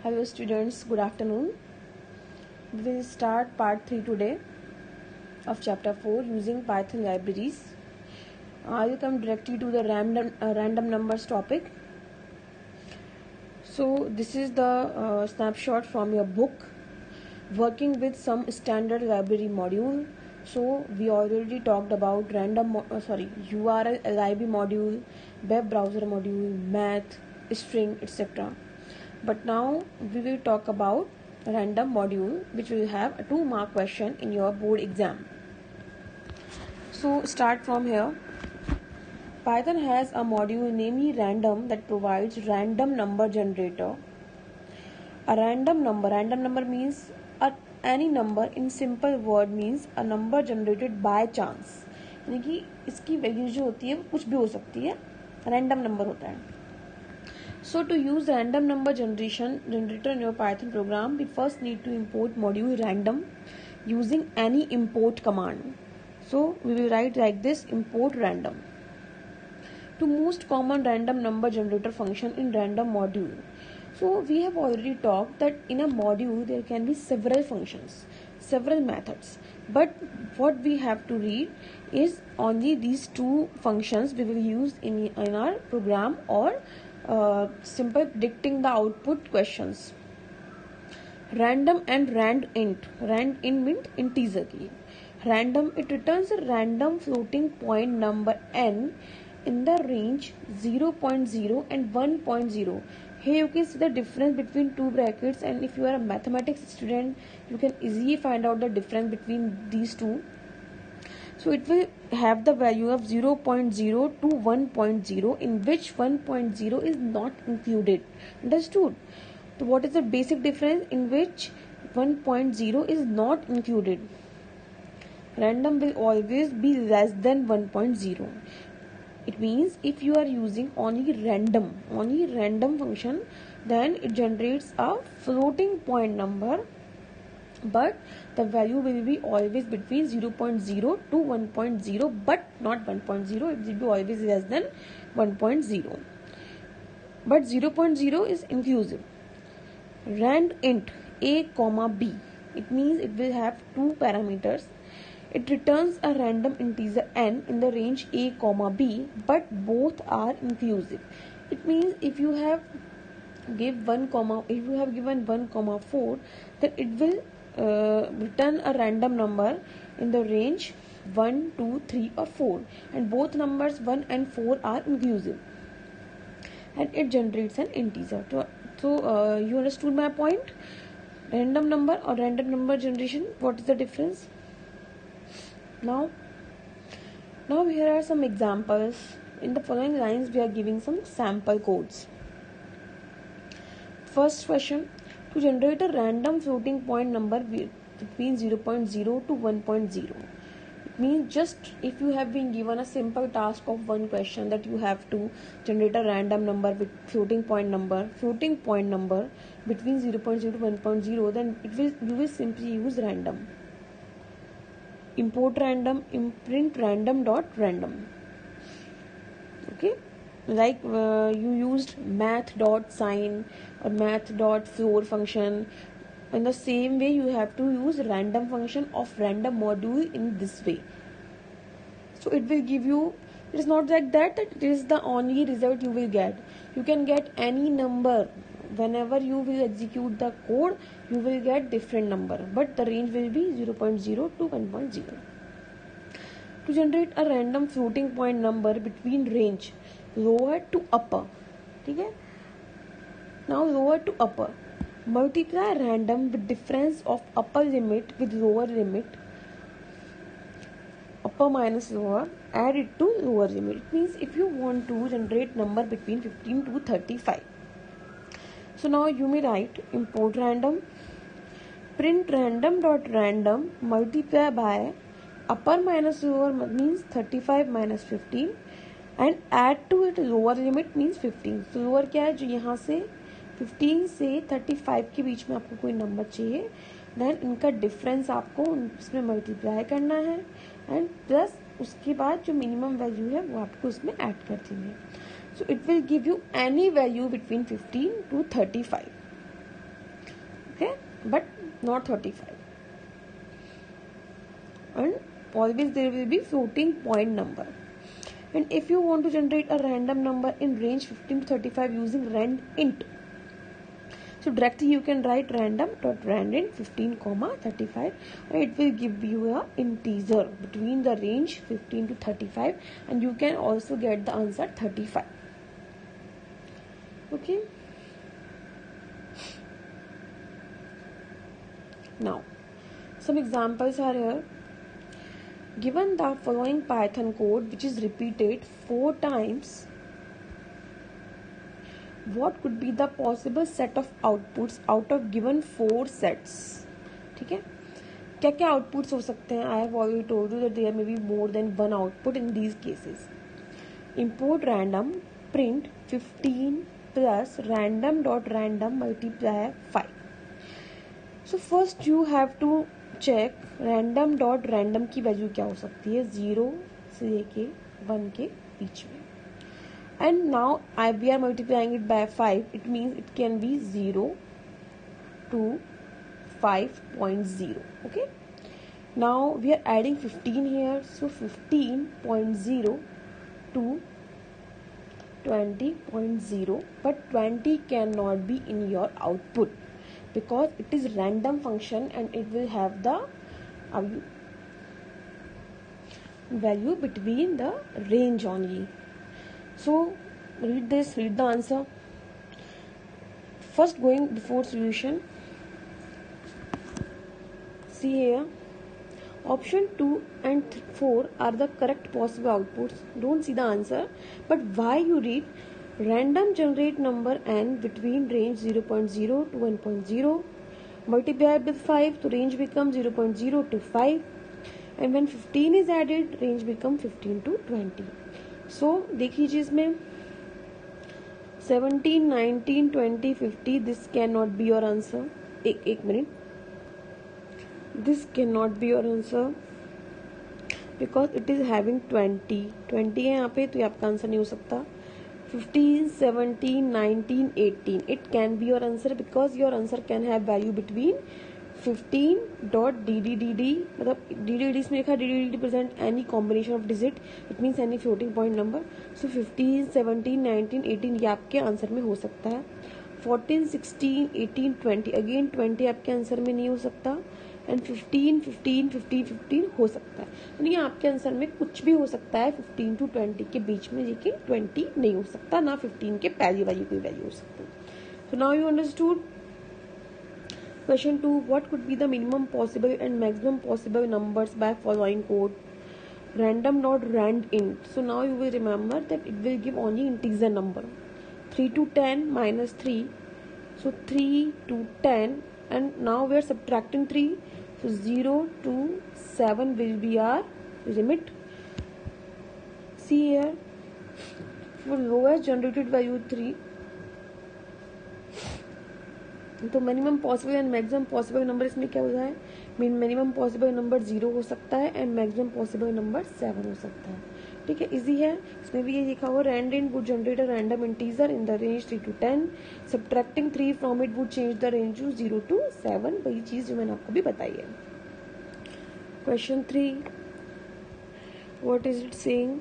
Hello students, good afternoon. We will start part 3 today of chapter 4 using Python libraries. I will come directly to the random numbers topic. So this is the snapshot from your book, working with some standard library module. So we already talked about URL lib module, web browser module, math, string, etc. But now we will talk about random module which will have a 2-mark question in your board exam. So start from here. Python has a module namely random that provides random number generator. A random number means any number in simple word means a number generated by chance. यानी कि इसकी value जो होती है वो कुछ भी हो सकती है, रैंडम नंबर होता है. So to use random number generator in your Python program, we first need to import module random using any import command. So we will write like this: import random. To most common random number generator function in random module. So we have already talked that in a module there can be several functions, several methods. But what we have to read is only these two functions we will use in our program or simple predicting the output questions. Random and randint. Randint means integer key. Random, it returns a random floating point number n in the range 0.0 and 1.0. Here you can see the difference between two brackets, and if you are a mathematics student you can easily find out the difference between these two. So it will have the value of 0.0 to 1.0, in which 1.0 is not included. Understood? So what is the basic difference in which 1.0 is not included? Random will always be less than 1.0. It means if you are using only random function, then it generates a floating point number, but the value will be always between 0.0 to 1.0, but not 1.0. It will be always less than 1.0. But 0.0 is inclusive. Randint a comma b. It means it will have two parameters. It returns a random integer n in the range a comma b, but both are inclusive. It means if you have given 1 comma 4, then it will return a random number in the range 1, 2, 3 or 4, and both numbers 1 and 4 are inclusive, and it generates an integer. So you understood my point? Random number or random number generation, what is the difference? Now here are some examples. In the following lines we are giving some sample codes. First question: to generate a random floating point number between 0.0 to 1.0. It means just if you have been given a simple task of one question that you have to generate a random number with floating point number between 0.0 to 1.0, then you will simply use random. Import random, imprint random dot random. Okay, like you used math dot sign or math dot floor function. In the same way, you have to use random function of random module in this way. So it will give you. It is not like that it is the only result you will get. You can get any number. Whenever you will execute the code, you will get different number, but the range will be 0.0 to 1.0. To generate a random floating point number between range lower to upper, okay? Now lower to upper, multiply random with difference of upper limit with lower limit, upper minus lower, add it to lower limit. It means if you want to generate number between 15 to 35. So now you may write import random, print random dot random, multiply by upper minus lower means 35 minus 15, and add to it lower limit means 15. So lower क्या है, जो यहाँ से 15 से 35 के बीच में आपको कोई नंबर चाहिए, देन इनका डिफरेंस आपको इसमें मल्टीप्लाई करना है, एंड प्लस उसके बाद जो मिनिमम वैल्यू है वो आपको इसमें ऐड कर देनी है. So it will give you any value between 15 to 35. but not 35. And always there will be floating point number. And if you want to generate a random number in range 15 to 35 using rand int, so directly you can write random.randint 15, 35, and it will give you a integer between the range 15 to 35, and you can also get the answer 35. Okay. Now, some examples are here. Given the following Python code which is repeated 4 times, what could be the possible set of outputs out of given 4 sets? ठीक है, क्या क्या outputs हो सकते हैं? I have already told you that there may be more than one output in these cases. Import random, print 15 plus random.random multiply 5. So first you have to check random.random की value क्या हो सकती है 0 से लेके 1 के बीच में. And now we are multiplying it by 5. It means it can be 0 to 5.0. Okay. Now we are adding 15 here. So 15.0 to 20.0. But 20 cannot be in your output because it is random function and it will have the value between the range only. So read this, read the answer. First, going before solution, see here, option 2 and 4 are the correct possible outputs. Don't see the answer, but why you read random generate number n between range 0.0 to 1.0, multiply with 5, so range becomes 0.0 to 5, and when 15 is added, range becomes 15 to 20. So देखिए इसमें 17, 19, 20, 50, this cannot be your answer. एक minute, this cannot be your answer because it is having 20 है यहाँ पे, तो ये आपका answer नहीं हो सकता. 15, 17, 19, 18, it can be your answer because your answer can have value between 15.dddd, मतलब dddd इसमें लिखा dddd represent any combination of digit, it means any floating point number. So 15, 17, 19, 18 ये आपके आंसर में हो सकता है. 14, 16, 18, 20, अगेन 20 आपके आंसर में नहीं हो सकता, एंड 15, 15, 15, 15 हो सकता है. यानी आपके आंसर में कुछ भी हो सकता है 15 to 20 के बीच में, लेकिन 20 नहीं हो सकता, ना 15 के पहली वाली कोई वैल्यू हो सकती है. So now you understood. Question 2. What could be the minimum possible and maximum possible numbers by following code? Random not rand int. So now you will remember that it will give only integer number. 3 to 10 minus 3. So 3 to 10, and now we are subtracting 3. So 0 to 7 will be our limit. See here, for lowest generated value 3. तो minimum possible and maximum possible number इसमें क्या होता है? Minimum possible number 0 हो सकता है and maximum possible number 7 हो सकता है. ठीक है, इजी है. इसमें भी ये लिखा हुआ randint would generate a random integer in the range 3 to 10. Subtracting 3 from it would change the range to 0 to 7. वही चीज जो मैंने आपको भी बताई है. Question 3. What is it saying?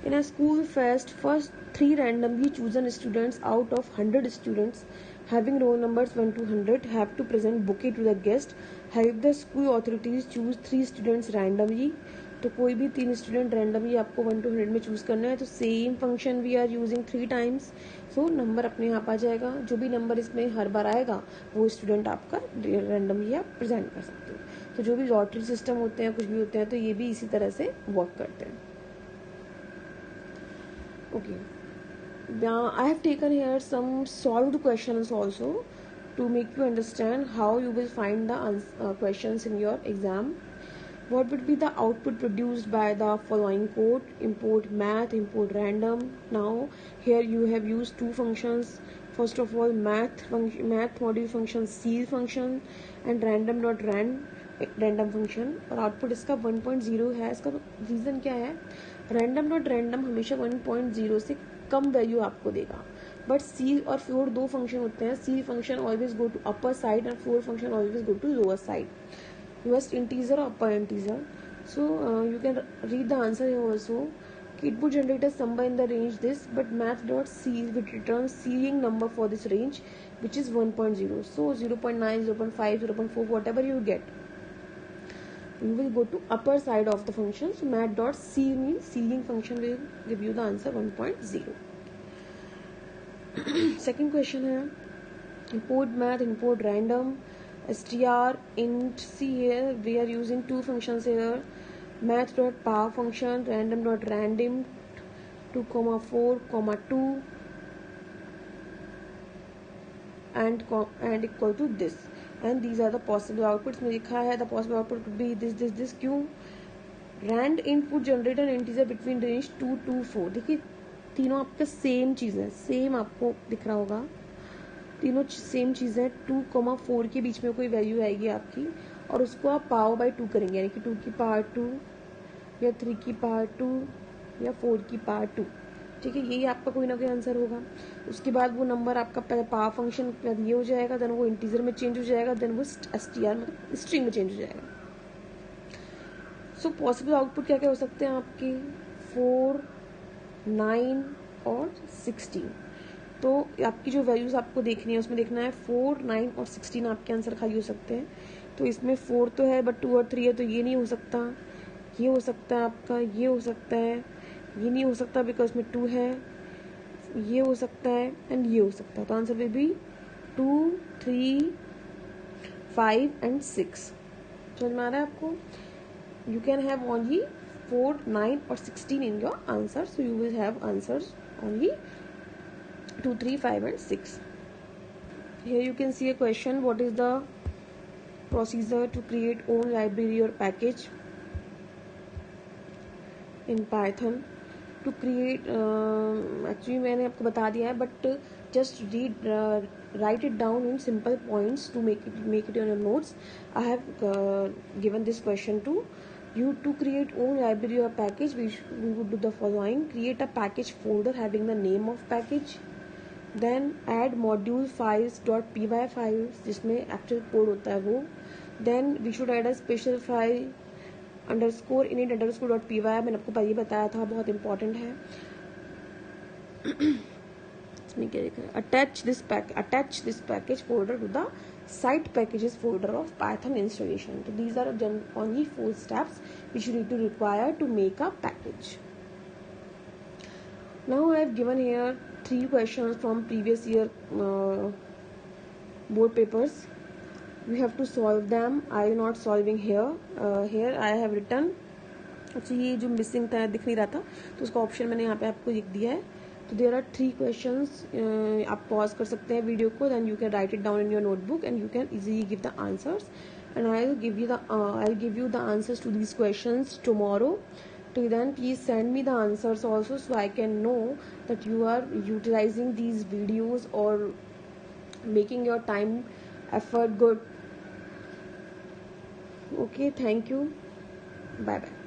In a school fest, first 3 randomly chosen students out of 100 students having roll numbers 1 to 100 have to present bouquet to the guest. Help the school authorities choose 3 students randomly. तो कोई भी 3 student randomly आपको 1 to 100 में choose करना है. तो same function we are using 3 times. So number अपने आप आ जाएगा. जो भी नंबर इसमें हर बार आएगा वो स्टूडेंट आपका रैंडमली आप प्रेजेंट कर सकते हो. तो जो भी लॉटरी सिस्टम होते हैं, कुछ भी होते हैं, तो ये भी इसी तरह से वर्क करते हैं. Okay, now I have taken here some solved questions also to make you understand how you will find the questions in your exam. What would be the output produced by the following code? Import math, import random. Now here you have used 2 functions. First of all, math module function, ceil function, and random function. और output इसका 1.0 है. इसका reason क्या है? Random not random हमेशा 1.0 से कम value आपको देगा. बट सी और फोर दो फंक्शन होते हैं. Ceil function always go to upper side and floor function always go to lower side. Lowest integer और upper integer. So you can read the answer here also. It would generate a number in the range this, but math.c will return seeing number for this range, which is 1.0. So 0.9, 0.5, 0.4, whatever you get, you will go to upper side of the function. So math.c means seeing function will give you the answer 1.0. Second question है, import math, import random, str, int. See here we are using two functions here. Math.power function, random.random 2, 4, 2 and equal to this, and these are the possible outputs. में लिखा है the possible output could be this. क्यों? rand input generate an integer between range 2 to 4. देखिए तीनों आपके same चीज़ है, same आपको दिख रहा होगा, तीनों सेम चीज़ है. 2, 4 के बीच में कोई वैल्यू आएगी आपकी और उसको आप पावर बाई 2 करेंगे, यानी कि 2 की पावर 2 या 3 की पावर 2 या 4 की पावर 2. ठीक है, यही आपका कोई ना कोई आंसर होगा. उसके बाद वो नंबर आपका पावर फंक्शन ये हो जाएगा, देन वो इंटीजर में चेंज हो जाएगा, देन वो str मतलब स्ट्रिंग में चेंज हो जाएगा. सो पॉसिबल आउटपुट क्या क्या हो सकते हैं आपके? 4, 9 और 16. तो आपकी जो वैल्यूज आपको देखनी है उसमें देखना है 4, 9 और 16 आपके आंसर खाली हो सकते हैं. तो इसमें 4 तो है बट 2 और 3 है, तो ये नहीं हो सकता. ये हो सकता है आपका, ये हो सकता है, ये नहीं हो सकता बिकॉज में 2 है, ये हो सकता है एंड ये हो सकता है. तो आंसर विल बी 2, 3, 5 एंड 6. समझ में आ रहा है आपको? You can have only 4, 9 or 16 in your answer. So you will have answers only 2, 3, 5 and 6. Here you can see a question. What is the procedure to create own library or package in Python? To create actually मैंने आपको बता दिया है, but just write it down in simple points to make it on your notes. I have given this question to you. To create own library or package, we would do the following. Create a package folder having the name of package, then add module files.py files जिसमें actual code होता है वो. Then we should add a special file _init_.py. मैंने आपको पहले बताया था, बहुत इंपॉर्टेंट है. इसमें क्या लिखा है? attach this package folder to the site packages folder of Python installation. So these are only 4 steps which you need to require to make a package. Now I have given here 3 questions from previous year board papers. We have to solve them. I am not solving here. Here I have written. अच्छा, ये जो missing था दिख नहीं रहा था तो उसका ऑप्शन मैंने यहाँ पे आपको लिख दिया है. तो देयर आर 3 क्वेश्चंस. आप पॉज कर सकते हैं वीडियो को, then you can write it down in your notebook and you can easily give the answers. And I will give you the answers to these questions tomorrow. Till then, please send me the answers also so I can know that you are utilizing these videos or making your time effort good. Okay, thank you. Bye bye.